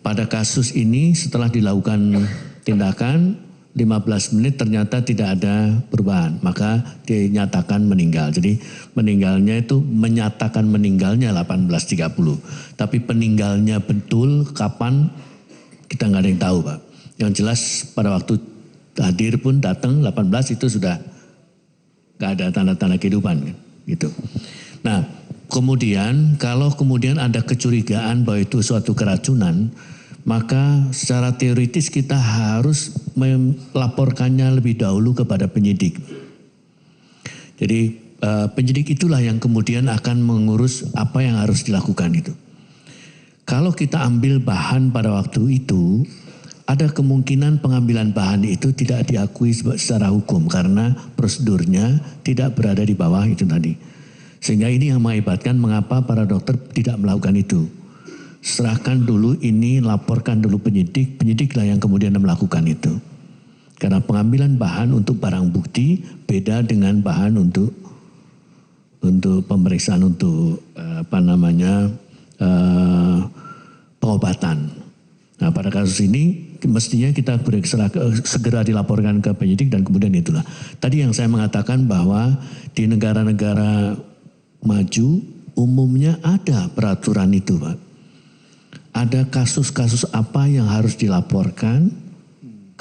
pada kasus ini setelah dilakukan tindakan 15 menit ternyata tidak ada perubahan, maka dinyatakan meninggal. Jadi meninggalnya itu menyatakan meninggalnya 18.30. Tapi peninggalnya betul kapan kita nggak ada yang tahu, Pak. Yang jelas pada waktu hadir pun datang 18 itu sudah nggak ada tanda-tanda kehidupan gitu. Nah, kemudian kalau kemudian ada kecurigaan bahwa itu suatu keracunan, maka secara teoritis kita harus melaporkannya lebih dahulu kepada penyidik. Jadi penyidik itulah yang kemudian akan mengurus apa yang harus dilakukan itu. Kalau kita ambil bahan pada waktu itu, ada kemungkinan pengambilan bahan itu tidak diakui secara hukum karena prosedurnya tidak berada di bawah itu tadi. Sehingga ini yang mengakibatkan mengapa para dokter tidak melakukan itu. Serahkan dulu ini, laporkan dulu penyidik, penyidiklah yang kemudian melakukan itu. Karena pengambilan bahan untuk barang bukti beda dengan bahan untuk pemeriksaan untuk pengobatan. Nah, pada kasus ini mestinya kita segera dilaporkan ke penyidik dan kemudian itulah. Tadi yang saya mengatakan bahwa di negara-negara maju umumnya ada peraturan itu, Pak. Ada kasus-kasus apa yang harus dilaporkan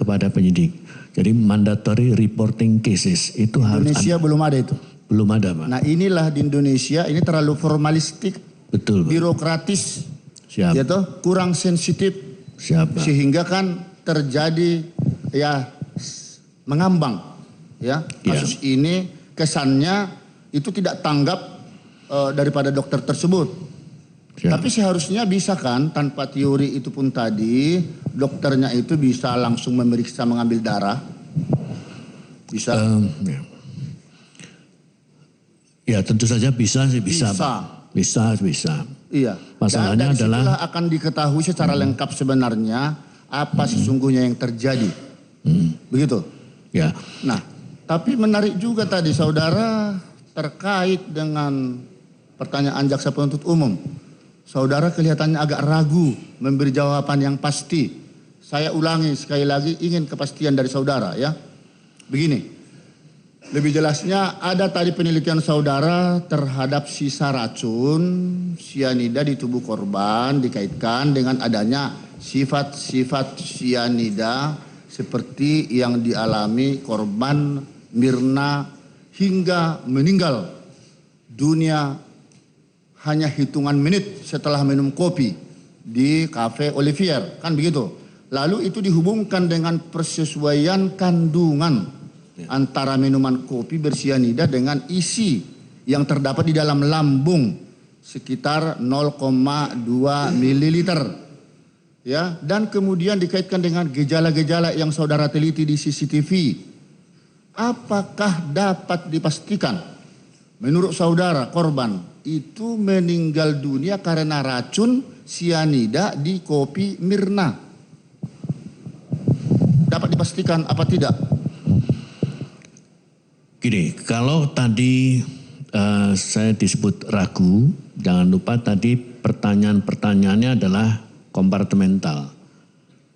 kepada penyidik. Jadi mandatory reporting cases itu harus Indonesia belum ada itu. belum ada, Pak. Nah inilah di Indonesia ini terlalu formalistik, Betul, Pak. birokratis, Siap. ya toh, kurang sensitif, Siap, Pak. sehingga kan terjadi ya mengambang, ya kasus ini kesannya itu tidak tanggap daripada dokter tersebut. Siap. Tapi seharusnya bisa kan tanpa teori itu pun tadi dokternya itu bisa langsung memeriksa mengambil darah, bisa. Ya tentu saja bisa sih, bisa, Bisa. Pak. Bisa. Iya. Masalahnya Dan dari adalah situlah akan diketahui secara lengkap sebenarnya apa sesungguhnya yang terjadi. Begitu. ya Nah, tapi menarik juga tadi saudara terkait dengan pertanyaan jaksa penuntut umum. Saudara kelihatannya agak ragu memberi jawaban yang pasti. Saya ulangi sekali lagi, ingin kepastian dari saudara ya. Begini. Lebih jelasnya ada tadi penelitian saudara terhadap sisa racun sianida di tubuh korban dikaitkan dengan adanya sifat-sifat sianida seperti yang dialami korban Mirna hingga meninggal dunia hanya hitungan menit setelah minum kopi di Cafe Olivier, kan begitu. Lalu itu dihubungkan dengan persesuaian kandungan antara minuman kopi bersianida dengan isi yang terdapat di dalam lambung sekitar 0,2 mililiter. Ya, dan kemudian dikaitkan dengan gejala-gejala yang saudara teliti di CCTV. Apakah dapat dipastikan menurut saudara korban itu meninggal dunia karena racun sianida di kopi Mirna? Dapat dipastikan apa tidak? Gini, kalau tadi saya disebut ragu, jangan lupa tadi pertanyaan-pertanyaannya adalah kompartemental.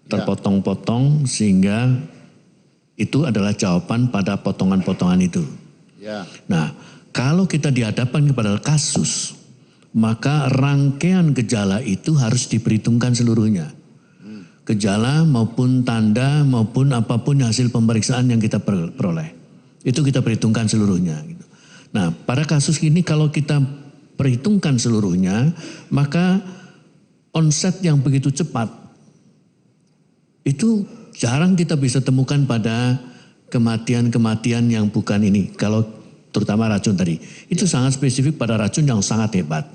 Terpotong-potong sehingga itu adalah jawaban pada potongan-potongan itu. Ya. Nah, kalau kita dihadapkan kepada kasus, maka rangkaian gejala itu harus diperhitungkan seluruhnya. Gejala maupun tanda maupun apapun hasil pemeriksaan yang kita peroleh. Itu kita perhitungkan seluruhnya. Nah, pada kasus ini kalau kita perhitungkan seluruhnya, maka onset yang begitu cepat, itu jarang kita bisa temukan pada kematian-kematian yang bukan ini. Kalau terutama racun tadi, itu sangat spesifik pada racun yang sangat hebat.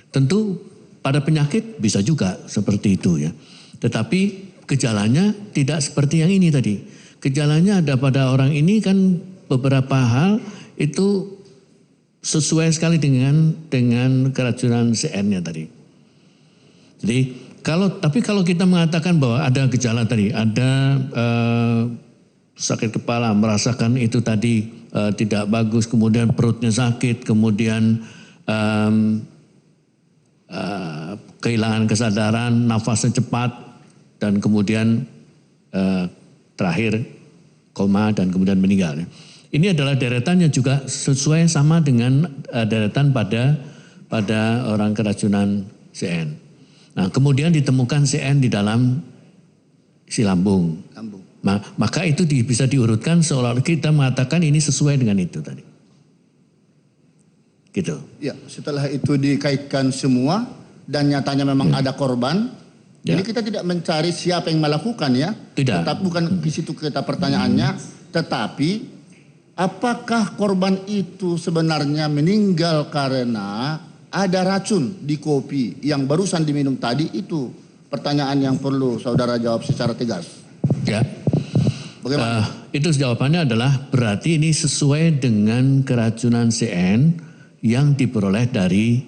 Tentu pada penyakit bisa juga seperti itu ya. Tetapi gejalanya tidak seperti yang ini tadi. Gejalanya ada pada orang ini kan beberapa hal itu sesuai sekali dengan keracunan CN-nya tadi. Jadi kalau kita mengatakan bahwa ada gejala tadi, ada sakit kepala, merasakan itu tadi tidak bagus, kemudian perutnya sakit, kemudian kehilangan kesadaran, nafasnya cepat, dan kemudian terakhir koma dan kemudian meninggal. Ini adalah deretan yang juga sesuai sama dengan deretan pada orang keracunan CN. Nah, kemudian ditemukan CN di dalam si lambung. Maka itu bisa diurutkan seolah kita mengatakan ini sesuai dengan itu tadi. Gitu. Ya, setelah itu dikaitkan semua dan nyatanya memang ada korban. Ya. Jadi kita tidak mencari siapa yang melakukan ya. Tidak. Tetap bukan di situ kita pertanyaannya. Tetapi apakah korban itu sebenarnya meninggal karena ada racun di kopi yang barusan diminum tadi? Itu pertanyaan yang perlu saudara jawab secara tegas. Ya. Bagaimana? Itu jawabannya adalah berarti ini sesuai dengan keracunan CN yang diperoleh dari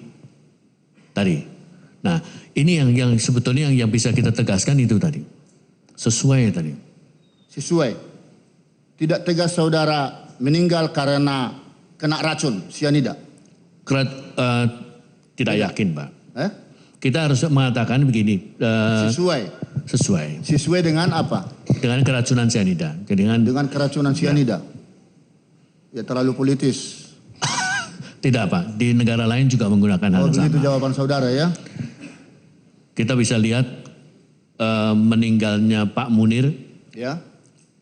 tadi. Nah, ini yang sebetulnya yang bisa kita tegaskan itu tadi. Sesuai tadi. Sesuai. Tidak tegas saudara meninggal karena kena racun sianida. Tidak yakin, Pak. Kita harus mengatakan begini. Sesuai. Sesuai dengan apa? Dengan keracunan sianida. Dengan keracunan sianida. Ya terlalu politis. Tidak, Pak. Di negara lain juga menggunakan hal yang sama. Begitu jawaban saudara ya. Kita bisa lihat meninggalnya Pak Munir Ya.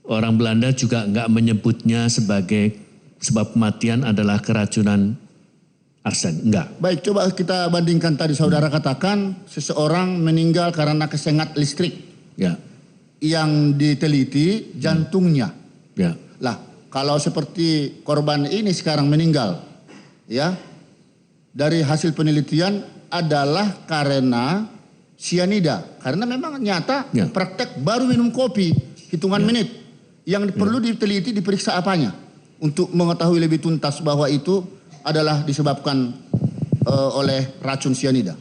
Orang Belanda juga enggak menyebutnya sebagai sebab kematian adalah keracunan arsen, enggak. Baik, coba kita bandingkan tadi saudara katakan seseorang meninggal karena kesengat listrik. Ya. Yang diteliti jantungnya. Ya. Lah, kalau seperti korban ini sekarang meninggal, ya, dari hasil penelitian adalah karena sianida. Karena memang nyata Ya. praktek baru minum kopi hitungan menit. Yang perlu diteliti diperiksa apanya untuk mengetahui lebih tuntas bahwa itu adalah disebabkan oleh racun sianida.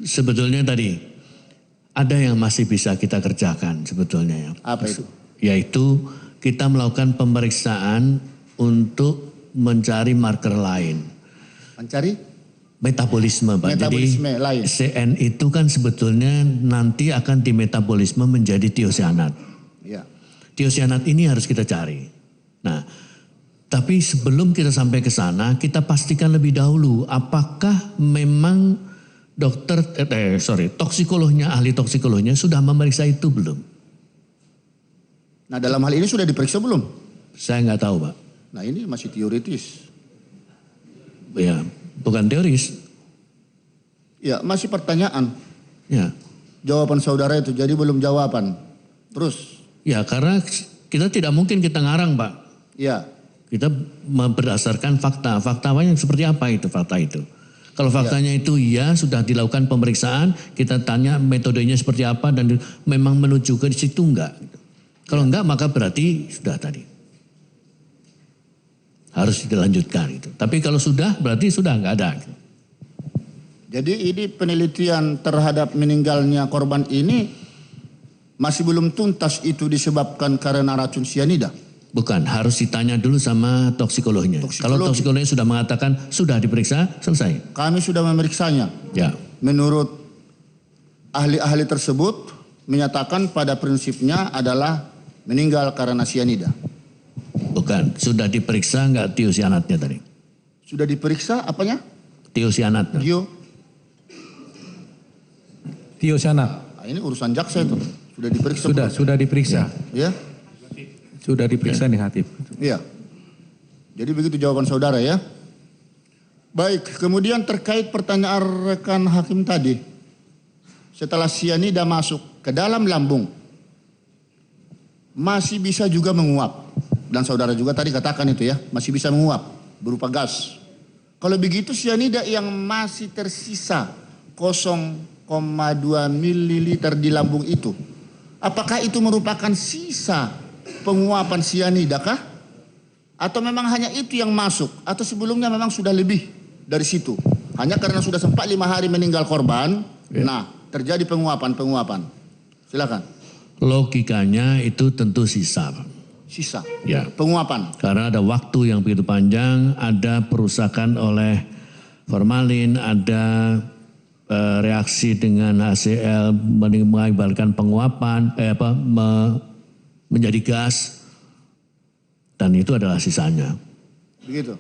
Sebetulnya tadi ada yang masih bisa kita kerjakan sebetulnya ya. Apa itu? Yaitu kita melakukan pemeriksaan untuk mencari marker lain. Mencari Metabolisme Pak. Metabolisme Jadi lain. CN itu kan sebetulnya nanti akan dimetabolisme menjadi tiosianat. ya. Tiosianat ini harus kita cari. Nah, tapi sebelum kita sampai ke sana, kita pastikan lebih dahulu apakah memang toksikolognya, ahli toksikolognya sudah memeriksa itu belum? Nah, dalam hal ini sudah diperiksa belum? Saya nggak tahu Pak. Nah, ini masih teoritis. Ya, bukan teoris. Ya, masih pertanyaan. Ya, Jawaban saudara itu, jadi belum jawaban. Terus, ya karena kita tidak mungkin kita ngarang Pak. ya, Kita berdasarkan fakta. Fakta yang seperti apa itu fakta itu? Kalau faktanya itu ya sudah dilakukan pemeriksaan, kita tanya metodenya seperti apa dan memang menuju ke situ enggak. Kalau enggak maka berarti sudah tadi. Harus dilanjutkan itu. Tapi kalau sudah berarti sudah enggak ada. jadi ini penelitian terhadap meninggalnya korban ini masih belum tuntas itu disebabkan karena racun sianida. Bukan, harus ditanya dulu sama toksikolognya. Kalau toksikolognya sudah mengatakan sudah diperiksa, selesai. Kami sudah memeriksanya. Ya. Menurut ahli-ahli tersebut menyatakan pada prinsipnya adalah meninggal karena sianida. Bukan, sudah diperiksa enggak tiosianatnya tadi? Sudah diperiksa apanya? Tiosianat. Tiosianat. Nah, ini urusan jaksa itu. Sudah diperiksa. Sudah diperiksa. Ya. Sudah diperiksa negatif. Iya. Jadi begitu jawaban saudara ya. Baik, kemudian terkait pertanyaan rekan hakim tadi. Setelah sianida masuk ke dalam lambung, masih bisa juga menguap. Dan saudara juga tadi katakan itu ya, masih bisa menguap berupa gas. Kalau begitu sianida yang masih tersisa 0,2 ml di lambung itu, apakah itu merupakan sisa penguapan sianida kah? Atau memang hanya itu yang masuk? Atau sebelumnya memang sudah lebih dari situ? Hanya karena sudah sempat 5 hari meninggal korban, nah terjadi penguapan. Silakan. Logikanya itu tentu sisa Pak. Sisa. Ya. Penguapan. Karena ada waktu yang begitu panjang, ada perusakan oleh formalin, ada reaksi dengan HCl mengakibatkan penguapan, menjadi gas, dan itu adalah sisanya. Begitu.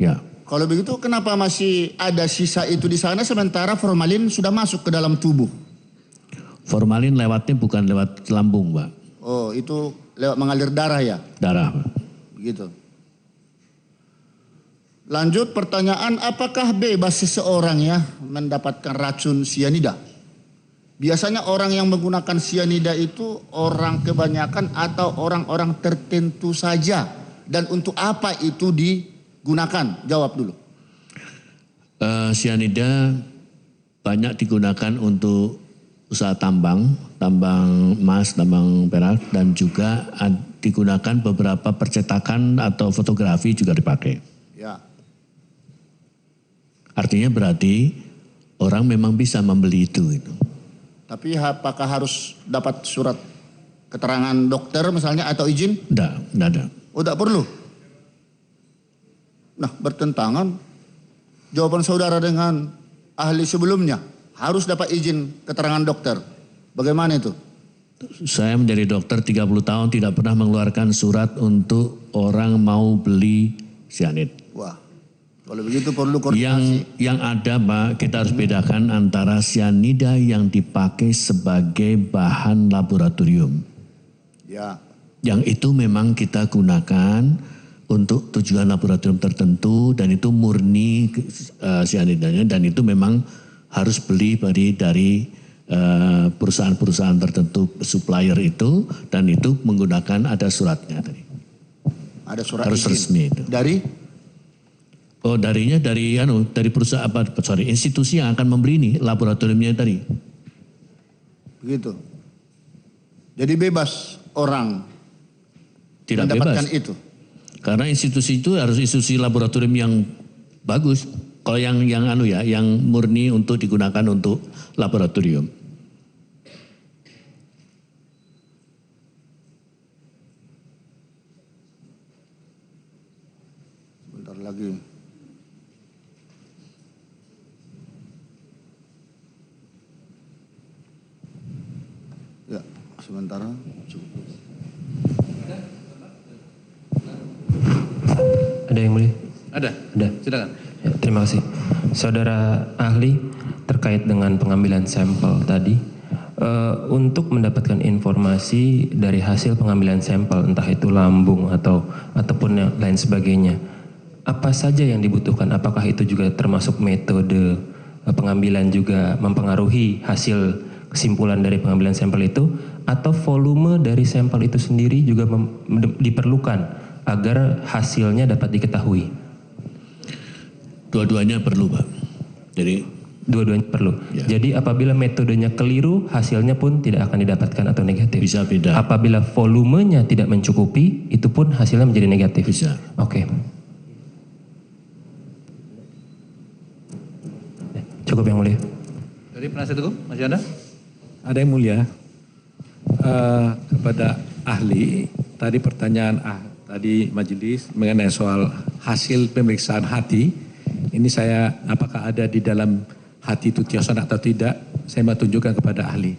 Ya. Kalau begitu kenapa masih ada sisa itu di sana sementara formalin sudah masuk ke dalam tubuh? Formalin lewatnya bukan lewat lambung, Pak. Oh, itu lewat mengalir darah ya? Darah, Pak. Begitu. Lanjut pertanyaan, apakah bebas seseorang ya mendapatkan racun sianida? Biasanya orang yang menggunakan sianida itu orang kebanyakan atau orang-orang tertentu saja. Dan untuk apa itu digunakan? Jawab dulu. Sianida banyak digunakan untuk usaha tambang emas, tambang perak, dan juga digunakan beberapa percetakan atau fotografi juga dipakai. Ya. Artinya berarti orang memang bisa membeli itu. Tapi apakah harus dapat surat keterangan dokter misalnya atau izin? Enggak ada. Oh, tidak perlu. Nah, bertentangan jawaban saudara dengan ahli sebelumnya. Harus dapat izin keterangan dokter. Bagaimana itu? Saya menjadi dokter 30 tahun tidak pernah mengeluarkan surat untuk orang mau beli sianid. Wah, Kalau begitu perlu koordinasi. Yang ada Pak, kita harus bedakan antara sianida yang dipakai sebagai bahan laboratorium. Ya. Yang itu memang kita gunakan untuk tujuan laboratorium tertentu dan itu murni sianidanya dan itu memang harus beli dari perusahaan-perusahaan tertentu supplier itu dan itu menggunakan ada suratnya tadi. Ada surat harus izin. Resmi itu. Dari? Oh dari perusahaan institusi yang akan membeli ini laboratoriumnya tadi. Begitu. Jadi bebas orang Tidak mendapatkan bebas. itu. Karena institusi itu harus institusi laboratorium yang bagus. Kalau yang murni untuk digunakan untuk laboratorium. Sebentar lagi. Ya, sementara cukup. Ada yang mulia? Ada? Ada. Silakan. Ya, terima kasih. Saudara ahli, terkait dengan pengambilan sampel tadi, untuk mendapatkan informasi dari hasil pengambilan sampel, entah itu lambung ataupun yang lain sebagainya, apa saja yang dibutuhkan? Apakah itu juga termasuk metode pengambilan juga mempengaruhi hasil kesimpulan dari pengambilan sampel itu, atau volume dari sampel itu sendiri juga diperlukan agar hasilnya dapat diketahui? Dua-duanya perlu Pak. Jadi dua-duanya perlu. Ya. Jadi apabila metodenya keliru, hasilnya pun tidak akan didapatkan atau negatif. Bisa beda. Apabila volumenya tidak mencukupi, itu pun hasilnya menjadi negatif. Bisa. Oke. Cukup yang mulia. Dari penasihat hukum masih ada? Ada yang mulia. Kepada ahli, tadi pertanyaan tadi majelis mengenai soal hasil pemeriksaan hati. Ini apakah ada di dalam hati itu tiosan atau tidak? Saya mau tunjukkan kepada ahli.